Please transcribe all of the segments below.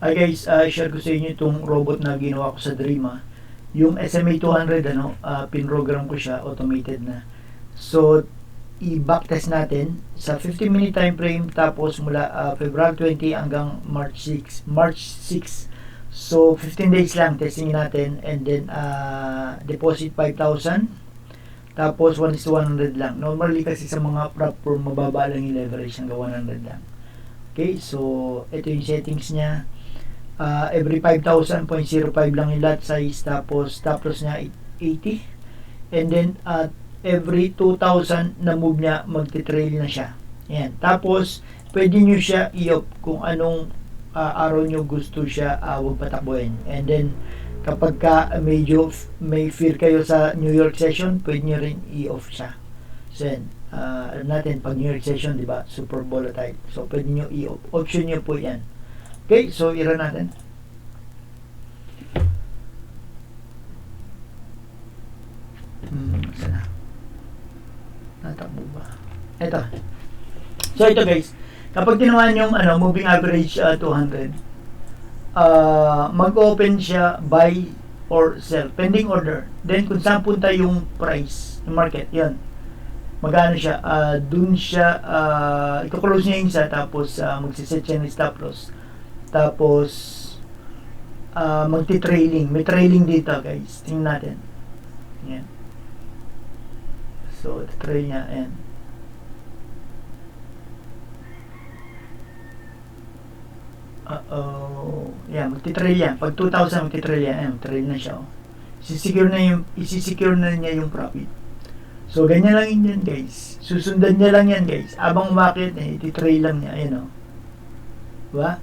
Hi guys, share ko sa inyo itong robot na ginawa ko sa Dream. Yung SMA 200, pinrogram ko siya, automated na. So, i-backtest natin sa 15-minute time frame, tapos mula February 20 hanggang March 6. So, 15 days lang testing natin, and then deposit 5,000. Tapos 1:100 lang. Normally kasi sa mga prop firm, mababa lang yung leverage hanggang 100 lang. Okay, so ito yung settings niya. Every 5,000, 0.05 lang yung lot size, tapos stop loss niya 80, and then every 2,000 na move niya, magti-trail na siya. Yan. Tapos pwede nyo siya i-off kung anong araw nyo gusto siya huwag patakbuhin. And then kapag medyo may fear kayo sa New York session, pwede nyo rin i-off siya. So yan, alam natin pag New York session, di ba, super volatile, so pwede nyo i-off. Option nyo po yan. Okay, so i-run natin. Sana natakbo ba? Ito. So ito guys, kapag ginawa yung moving average 200, mag-open siya buy or sell, pending order. Then kung saan punta yung price, yung market, yun. Magano siya, dun siya, i-close niya yung isa, tapos magsiset siya ng stop loss. Tapos magti-trailing. May trailing dito guys. Tingnan natin. Yan. So, trail niya. Ayan. Yan. Magti-trail yan. Pag 2,000 magti-trail yan. Ayan. Trail na siya. Isisecure na niya yung profit. So, ganyan lang yun guys. Susundan niya lang yan guys. Abang umakit, iti-trail lang niya. Ayan o. Diba?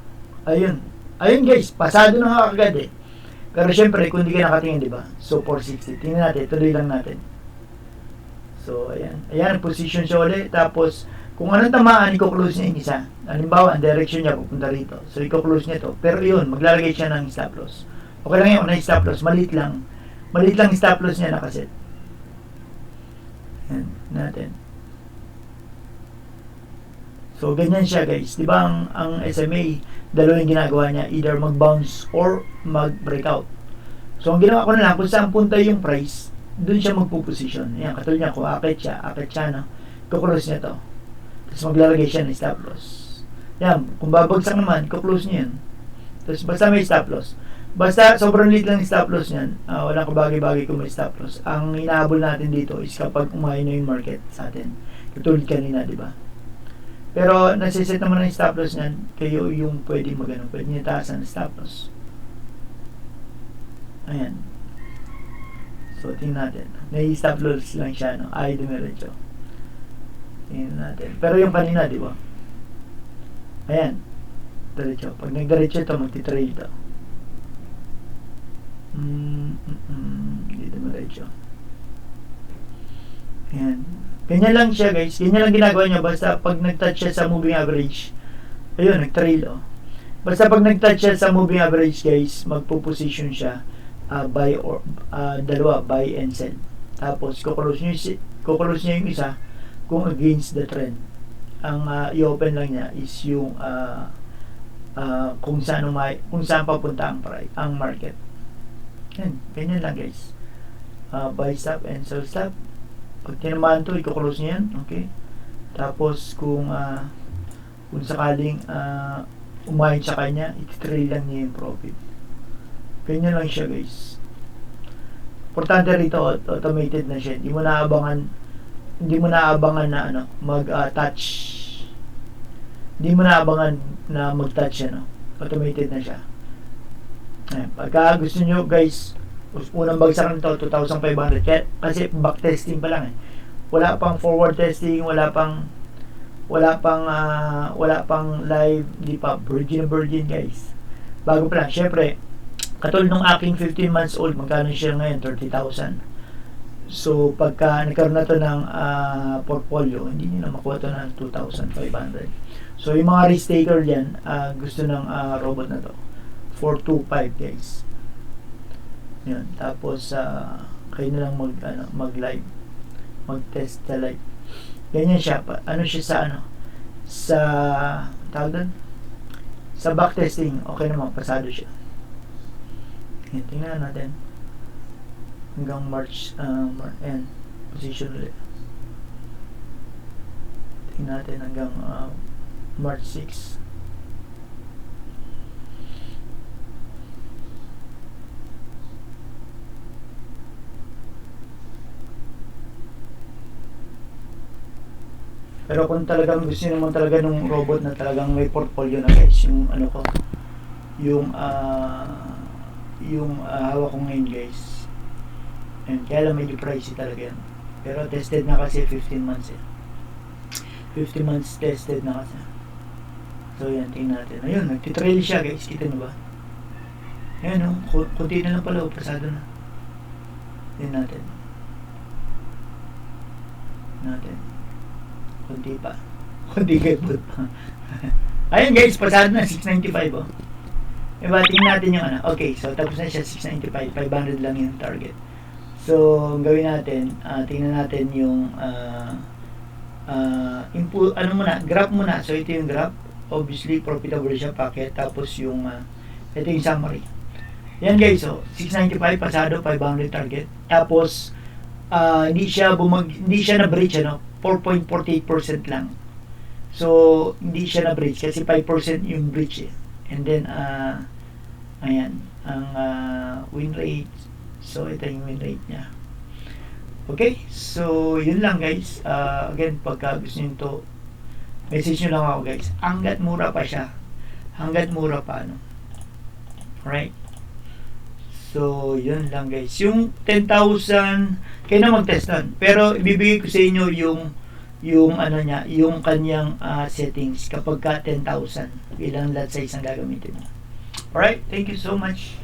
Ayun. Ayun guys, pasado na nga agad eh. Pero syempre, kung hindi ka nakatingin, di ba? So, 460. Tingnan natin, tuloy lang natin. So, ayan. Ayan, position siya ulit. Tapos, kung anong tamaan, i-close niya yung isa. Halimbawa, ang direction niya, pupunta rito. So, i-close niya to. Pero yun, maglalagay siya ng stop loss. Okay lang yun, na stop loss. Maliit lang. Maliit lang stop loss niya nakaset. Ayan, natin. So, ganyan siya guys. Di ba ang SMA, dalawa yung ginagawa niya, either mag-bounce or mag-breakout. So, ang ginawa ko na lang, kung saan punta yung price, dun siya magpo-position. Ayan, katulad niya, kung akit siya, no? Kuklose niya to. Tapos maglalagay siya ng stop loss. Ayan, kung babagsak naman, kuklose niya yan. Tapos basta may stop loss. Basta sobrang liit lang yung stop loss niyan, walang kabagay-bagay kung may stop loss. Ang hinahabol natin dito is kapag umahay na yung market sa atin. Katulad kanina, di ba? Pero nasiset naman ng stop loss niyan, kayo yung pwede magano, pwede niya taasan ng stop loss. Ayan. So, tingnan natin. May stop loss lang siya, no? Ay, dumiretso. Tingnan natin. Pero yung kanina, di ba? Ayan. Diretso. Pag nagdiretso ito, magti-trail ito. Hindi dumiretso. Ayan. Ganyan lang siya guys. Ganyan lang ginagawa niya. Basta pag nag-touch siya sa moving average, ayun, nag-trail Basta pag nag-touch siya sa moving average guys, magpo-position siya buy or dalawa, buy and sell. Tapos kukulose niya yung isa kung against the trend. Ang i-open lang niya is yung kung saan papunta ang market. Yan, ganyan lang guys. Buy stop and sell stop. Pag tinamaan to, i-close niya yan. Okay. Tapos kung sakaling umahin sa kanya, i-trail lang niya yung profit. Ganyan lang siya guys. Importante rito, automated na siya. Hindi mo naabangan na mag-touch. Hindi mo naabangan na mag-touch automated na siya. Ayan. Pagka gusto nyo guys, unang bagsak nito 2,500 kasi backtesting pa lang wala pang forward testing, wala pang live, di pa virgin guys, bago pa lang. Syempre katulad nung aking 15 months old, magkano siya ngayon? 30,000. So pagka nagkaroon na to ng portfolio, hindi nyo na makuha to ng 2,500. So yung mga risk taker dyan, gusto ng robot na to 425 guys. Yun. Tapos kayo na lang mag-live, mag-test sa live. Ganyan siya. Ano siya sa sa tawag doon? Sa backtesting, okay naman, pasado siya. Tingnan natin hanggang March end position ulit. Tingnan natin hanggang March 6. Pero kung talagang gusto naman talaga nung robot na talagang may portfolio na guys, yung ano ko, yung hawak ko ngayon guys. And kaya lang medyo pricey talaga yan. Pero tested na kasi 15 months eh. 15 months tested na kasi. So yan, tingnan natin. Ayun, nagtitrail siya guys, kita nyo ba? Ayan o, kunti na lang pala, pasado na. Tingnan natin. Kunti pa. Kunti kay Bud pa. Ayun guys, pasado na 695 oh. Diba, tingnan natin yung ano. Okay, so tapos na siya 695. 500 lang yung target. So, ang gawin natin, tingnan natin yung ano muna, graph muna. So, ito yung graph. Obviously, profitable siya packet. Tapos yung, ito yung summary. Yan guys, so 695 pasado, 500 target. Tapos, hindi siya na-breach, ano? 4.48% lang. So, hindi siya na-breach kasi 5% yung breach eh. And then, ayan, ang win rate. So, ito yung win rate niya. Okay, so, yun lang guys. Again, pagka gusto nyo ito, message nyo lang ako guys. Hanggat mura pa siya. Hanggat mura pa, ano. Alright? So, yun lang guys. Yung 10,000, kayo na mag-test nun. Pero, ibibigay ko sa inyo yung ano niya, yung kanyang settings kapag ka 10,000 bilang lot size ang gagamitin mo. Alright, thank you so much.